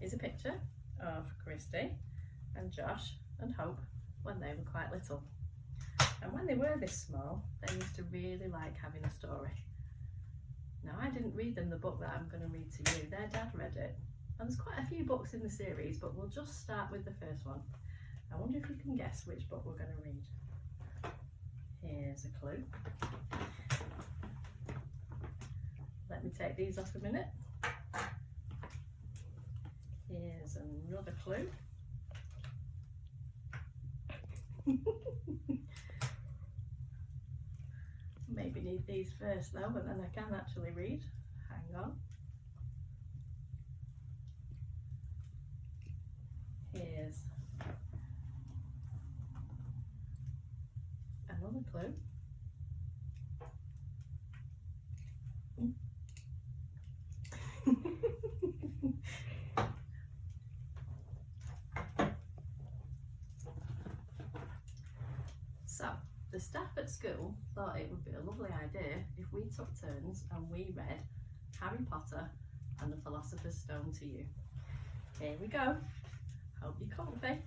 is a picture of Christy and Josh and Hope when they were quite little. And when they were this small, they used to really like having a story. Now, I didn't read them the book that I'm going to read to you. Their dad read it. And there's quite a few books in the series, but we'll just start with the first one. I wonder if you can guess which book we're going to read. Here's a clue. Let me take these off a minute. Here's another clue. Maybe need these first though, and then I can actually read. Hang on. Here's another clue. So, the staff at school thought it would be a lovely idea if we took turns and we read Harry Potter and the Philosopher's Stone to you. Here we go. Hope you're comfy.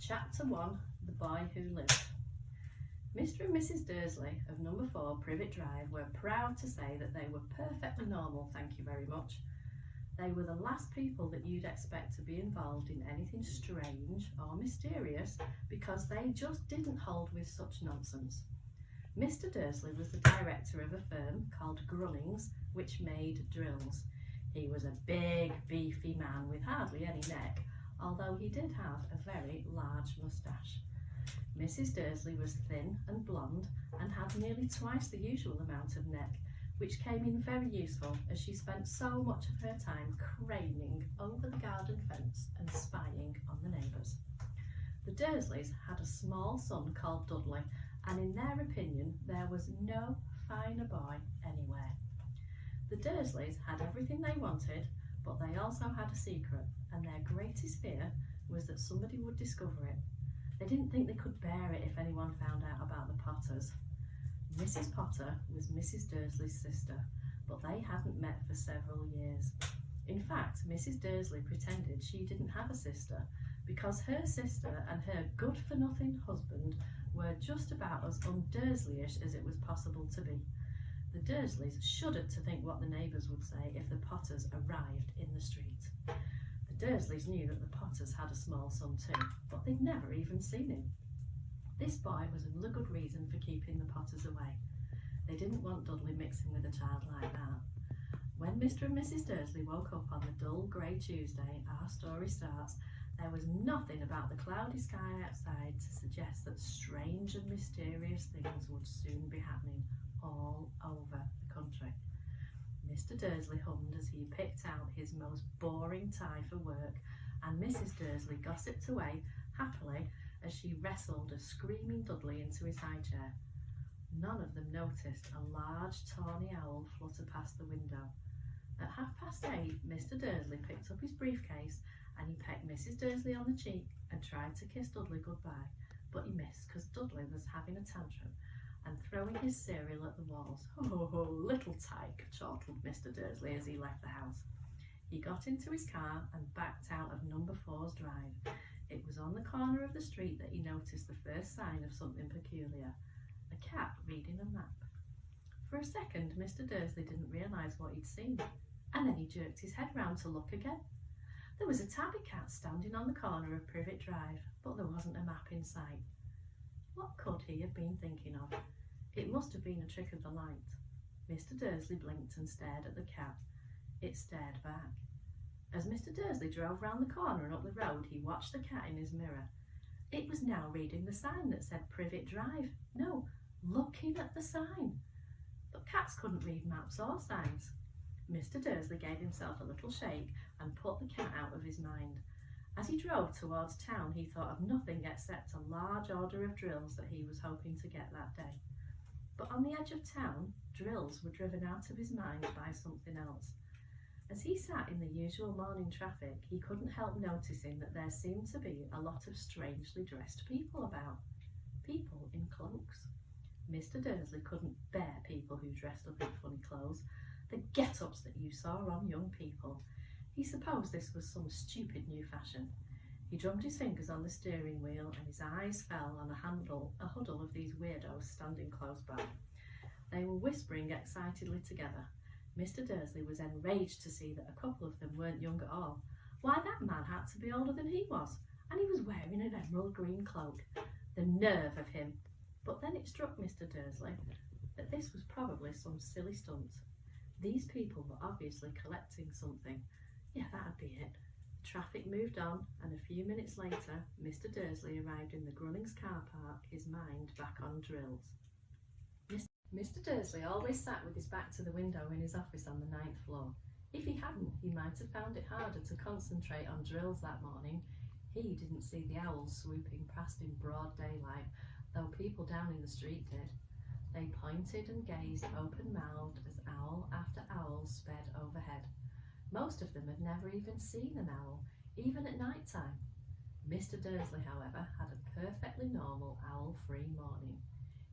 Chapter 1, The Boy Who Lived. Mr. and Mrs. Dursley of number 4 Privet Drive were proud to say that they were perfectly normal, thank you very much. They were the last people that you'd expect to be involved in anything strange or mysterious because they just didn't hold with such nonsense. Mr. Dursley was the director of a firm called Grunnings, which made drills. He was a big, beefy man with hardly any neck, although he did have a very large moustache. Mrs. Dursley was thin and blonde and had nearly twice the usual amount of neck, which came in very useful as she spent so much of her time craning over the garden fence and spying on the neighbours. The Dursleys had a small son called Dudley, and in their opinion there was no finer boy anywhere. The Dursleys had everything they wanted, but they also had a secret, and their greatest fear was that somebody would discover it. They didn't think they could bear it if anyone found out about the Potters. Mrs. Potter was Mrs. Dursley's sister, but they hadn't met for several years. In fact, Mrs. Dursley pretended she didn't have a sister because her sister and her good-for-nothing husband were just about as un-Dursleyish as it was possible to be. The Dursleys shuddered to think what the neighbours would say if the Potters arrived in the street. The Dursleys knew that the Potters had a small son too, but they'd never even seen him. This boy was another good reason for keeping the Potters away. They didn't want Dudley mixing with a child like that. When Mr. and Mrs. Dursley woke up on the dull grey Tuesday our story starts, there was nothing about the cloudy sky outside to suggest that strange and mysterious things would soon be happening all over the country. Mr. Dursley hummed as he picked out his most boring tie for work, and Mrs. Dursley gossiped away happily as she wrestled a screaming Dudley into his high chair. None of them noticed a large tawny owl flutter past the window. At 8:30, Mr. Dursley picked up his briefcase and he pecked Mrs. Dursley on the cheek and tried to kiss Dudley goodbye, but he missed because Dudley was having a tantrum and throwing his cereal at the walls. "Oh, little tyke," chortled Mr. Dursley as he left the house. He got into his car and backed out of number 4's drive. It was on the corner of the street that he noticed the first sign of something peculiar: a cat reading a map. For a second, Mr. Dursley didn't realise what he'd seen, and then he jerked his head round to look again. There was a tabby cat standing on the corner of Privet Drive, but there wasn't a map in sight. What could he have been thinking of? It must have been a trick of the light. Mr. Dursley blinked and stared at the cat. It stared back. As Mr. Dursley drove round the corner and up the road, he watched the cat in his mirror. It was now reading the sign that said Privet Drive. No, looking at the sign. But cats couldn't read maps or signs. Mr. Dursley gave himself a little shake and put the cat out of his mind. As he drove towards town, he thought of nothing except a large order of drills that he was hoping to get that day. But on the edge of town, drills were driven out of his mind by something else. As he sat in the usual morning traffic, he couldn't help noticing that there seemed to be a lot of strangely dressed people about. People in cloaks. Mr. Dursley couldn't bear people who dressed up in funny clothes. The get-ups that you saw on young people. He supposed this was some stupid new fashion. He drummed his fingers on the steering wheel and his eyes fell on a huddle of these weirdos standing close by. They were whispering excitedly together. Mr. Dursley was enraged to see that a couple of them weren't young at all. Why, that man had to be older than he was, and he was wearing an emerald green cloak. The nerve of him! But then it struck Mr. Dursley that this was probably some silly stunt. These people were obviously collecting something. Yeah, that'd be it. The traffic moved on, and a few minutes later, Mr. Dursley arrived in the Grunnings car park, his mind back on drills. Mr. Dursley always sat with his back to the window in his office on the 9th floor. If he hadn't, he might have found it harder to concentrate on drills that morning. He didn't see the owls swooping past in broad daylight, though people down in the street did. They pointed and gazed open-mouthed as owl after owl sped overhead. Most of them had never even seen an owl, even at night time. Mr. Dursley, however, had a perfectly normal owl-free morning.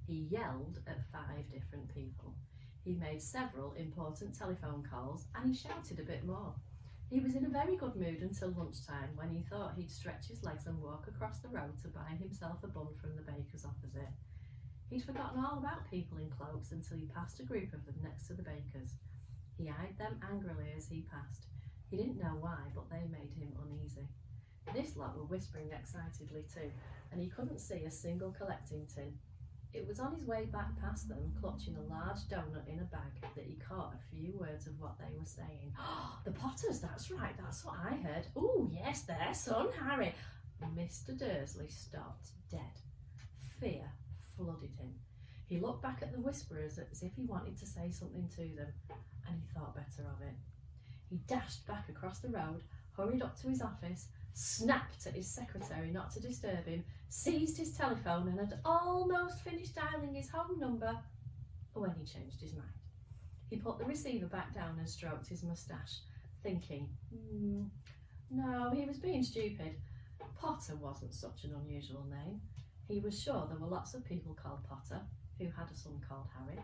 He yelled at 5 different people. He made several important telephone calls, and he shouted a bit more. He was in a very good mood until lunchtime, when he thought he'd stretch his legs and walk across the road to buy himself a bun from the baker's opposite. He'd forgotten all about people in cloaks until he passed a group of them next to the baker's. He eyed them angrily as he passed. He didn't know why, but they made him uneasy. This lot were whispering excitedly too, and he couldn't see a single collecting tin. It was on his way back past them, clutching a large donut in a bag, that he caught a few words of what they were saying. "Oh, the Potters, that's right, that's what I heard. Oh, yes, their son, Harry." Mr. Dursley stopped dead. Fear flooded him. He looked back at the whisperers as if he wanted to say something to them, and he thought better of it. He dashed back across the road, hurried up to his office, snapped at his secretary not to disturb him, seized his telephone and had almost finished dialing his home number when he changed his mind. He put the receiver back down and stroked his moustache, thinking, no, he was being stupid. Potter wasn't such an unusual name. He was sure there were lots of people called Potter who had a son called Harry.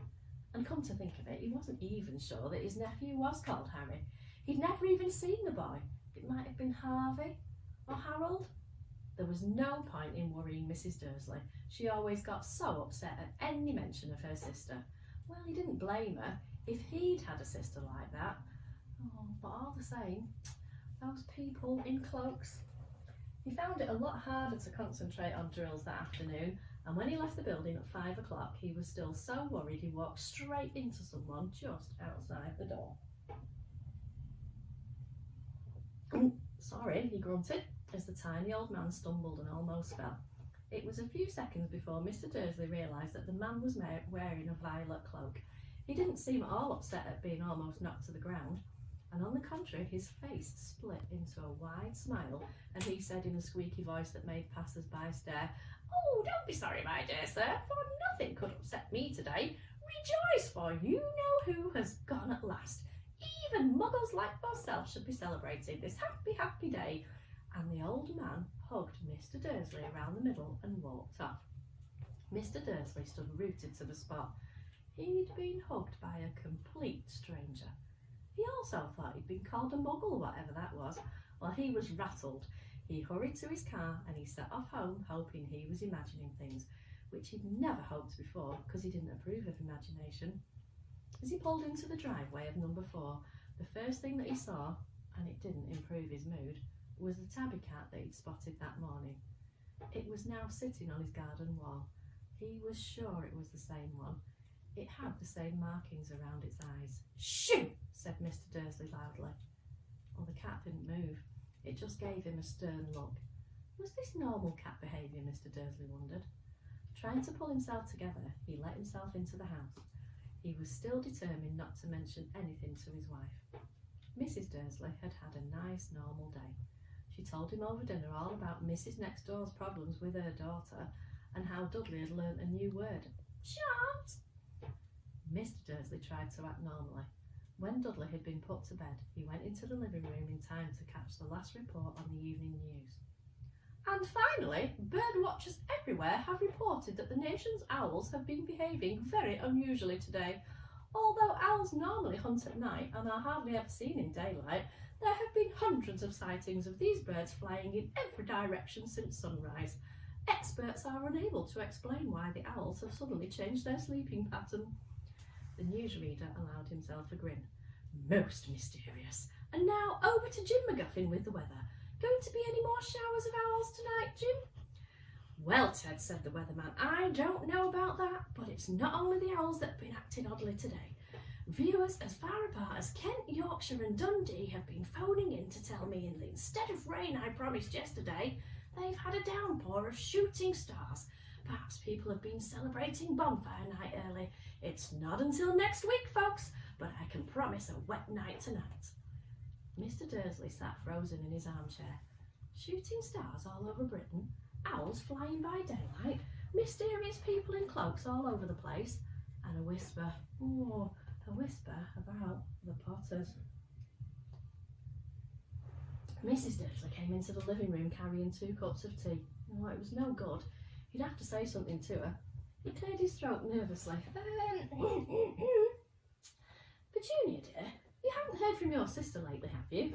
And come to think of it, he wasn't even sure that his nephew was called Harry. He'd never even seen the boy. It might have been Harvey or Harold. There was no point in worrying Mrs. Dursley. She always got so upset at any mention of her sister. Well, he didn't blame her if he'd had a sister like that. Oh, but all the same, those people in cloaks. He found it a lot harder to concentrate on drills that afternoon, and when he left the building at 5 o'clock, he was still so worried he walked straight into someone just outside the door. "Sorry," he grunted, as the tiny old man stumbled and almost fell. It was a few seconds before Mr. Dursley realised that the man was wearing a violet cloak. He didn't seem at all upset at being almost knocked to the ground, and on the contrary, his face split into a wide smile, and he said in a squeaky voice that made passers-by stare, "Oh, don't be sorry, my dear sir, for nothing could upset me today. Rejoice, for you know who has gone at last. Even muggles like yourself should be celebrating this happy, happy day." And the old man hugged Mr. Dursley around the middle and walked off. Mr. Dursley stood rooted to the spot. He'd been hugged by a complete stranger. He also thought he'd been called a muggle, whatever that was. Well, he was rattled. He hurried to his car and he set off home, hoping he was imagining things, which he'd never hoped before because he didn't approve of imagination. As he pulled into the driveway of number 4, the first thing that he saw, and it didn't improve his mood, was the tabby cat that he'd spotted that morning. It was now sitting on his garden wall. He was sure it was the same one. It had the same markings around its eyes. "Shoo!" said Mr. Dursley loudly. Well, the cat didn't move. It just gave him a stern look. Was this normal cat behaviour, Mr. Dursley wondered. Trying to pull himself together, he let himself into the house. He was still determined not to mention anything to his wife. Mrs. Dursley had had a nice, normal day. She told him over dinner all about Mrs. Next Door's problems with her daughter and how Dudley had learnt a new word. "Shan't." Mr. Dursley tried to act normally. When Dudley had been put to bed, he went into the living room in time to catch the last report on the evening news. "And finally, bird watchers everywhere have reported that the nation's owls have been behaving very unusually today. Although owls normally hunt at night and are hardly ever seen in daylight, there have been hundreds of sightings of these birds flying in every direction since sunrise. Experts are unable to explain why the owls have suddenly changed their sleeping pattern. The newsreader allowed himself a grin. Most mysterious. And now over to Jim McGuffin with the weather. Going to be any more showers of owls tonight, Jim? Well, Ted, said the weatherman, I don't know about that, but it's not only the owls that have been acting oddly today. Viewers as far apart as Kent, Yorkshire and Dundee have been phoning in to tell me instead of rain I promised yesterday, they've had a downpour of shooting stars. Perhaps people have been celebrating bonfire night early. It's not until next week, folks, but I can promise a wet night tonight. Mr. Dursley sat frozen in his armchair. Shooting stars all over Britain, owls flying by daylight, mysterious people in cloaks all over the place, and a whisper about the Potters. Mrs. Dursley came into the living room carrying 2 cups of tea. Oh, it was no good. He'd have to say something to her. He cleared his throat nervously. Petunia, dear, you haven't heard from your sister lately, have you?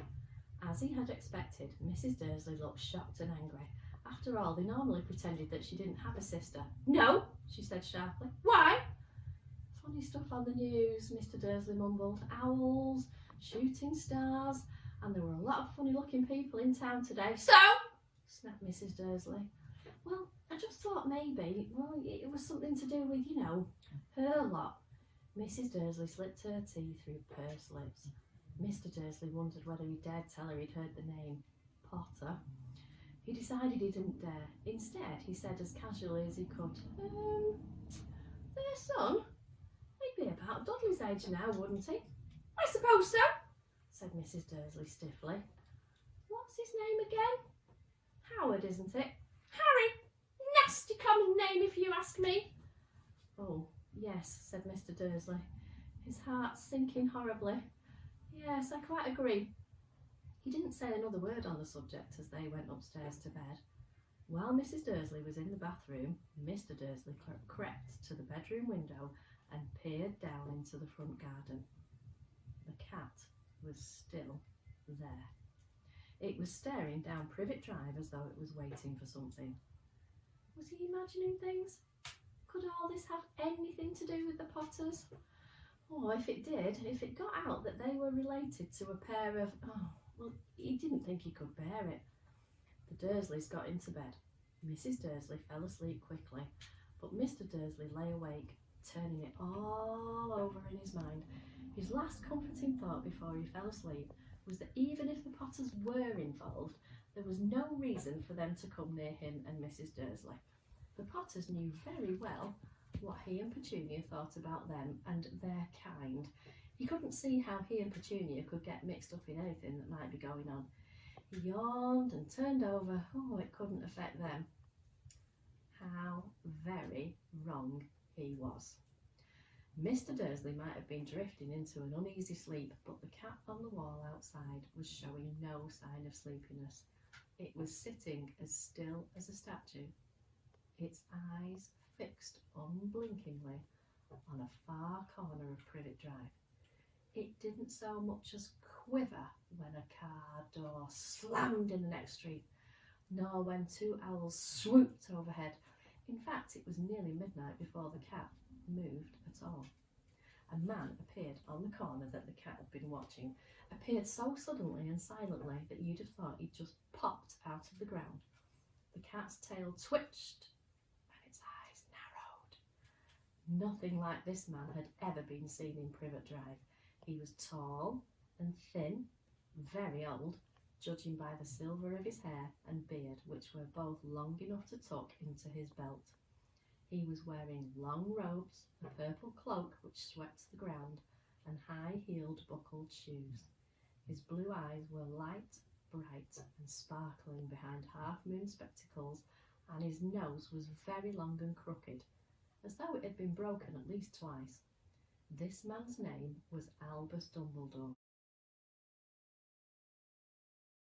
As he had expected, Mrs. Dursley looked shocked and angry. After all, they normally pretended that she didn't have a sister. No, she said sharply. Why? Funny stuff on the news, Mr. Dursley mumbled. Owls, shooting stars, and there were a lot of funny-looking people in town today. So, snapped Mrs. Dursley. Well, I just thought maybe, it was something to do with, her lot. Mrs. Dursley slipped her tea through pursed lips. Mr. Dursley wondered whether he dared tell her he'd heard the name Potter. He decided he didn't dare. Instead, he said as casually as he could, their son? He'd be about Dudley's age now, wouldn't he? I suppose so, said Mrs. Dursley stiffly. What's his name again? Howard, isn't it? Harry! Nasty common name if you ask me. Oh, yes, said Mr. Dursley, his heart sinking horribly. Yes, I quite agree. He didn't say another word on the subject as they went upstairs to bed. While Mrs. Dursley was in the bathroom, Mr. Dursley crept to the bedroom window and peered down into the front garden. The cat was still there. It was staring down Privet Drive as though it was waiting for something. Was he imagining things? Could all this have anything to do with the Potters? Or if it did, if it got out that they were related to a pair of... he didn't think he could bear it. The Dursleys got into bed. Mrs. Dursley fell asleep quickly, but Mr. Dursley lay awake, turning it all over in his mind. His last comforting thought before he fell asleep was that even if the Potters were involved, there was no reason for them to come near him and Mrs. Dursley. The Potters knew very well what he and Petunia thought about them and their kind. He couldn't see how he and Petunia could get mixed up in anything that might be going on. He yawned and turned over. Oh, it couldn't affect them. How very wrong he was. Mr. Dursley might have been drifting into an uneasy sleep, but the cat on the wall outside was showing no sign of sleepiness. It was sitting as still as a statue, its eyes fixed unblinkingly on a far corner of Privet Drive. It didn't so much as quiver when a car door slammed in the next street, nor when 2 owls swooped overhead. In fact, it was nearly midnight before the cat moved at all. A man appeared on the corner that the cat had been watching, appeared so suddenly and silently that you'd have thought he'd just popped out of the ground. The cat's tail twitched and its eyes narrowed. Nothing like this man had ever been seen in Privet Drive. He was tall and thin, very old, judging by the silver of his hair and beard, which were both long enough to tuck into his belt. He was wearing long robes, a purple cloak which swept the ground, and high-heeled buckled shoes. His blue eyes were light, bright and sparkling behind half-moon spectacles, and his nose was very long and crooked, as though it had been broken at least twice. This man's name was Albus Dumbledore.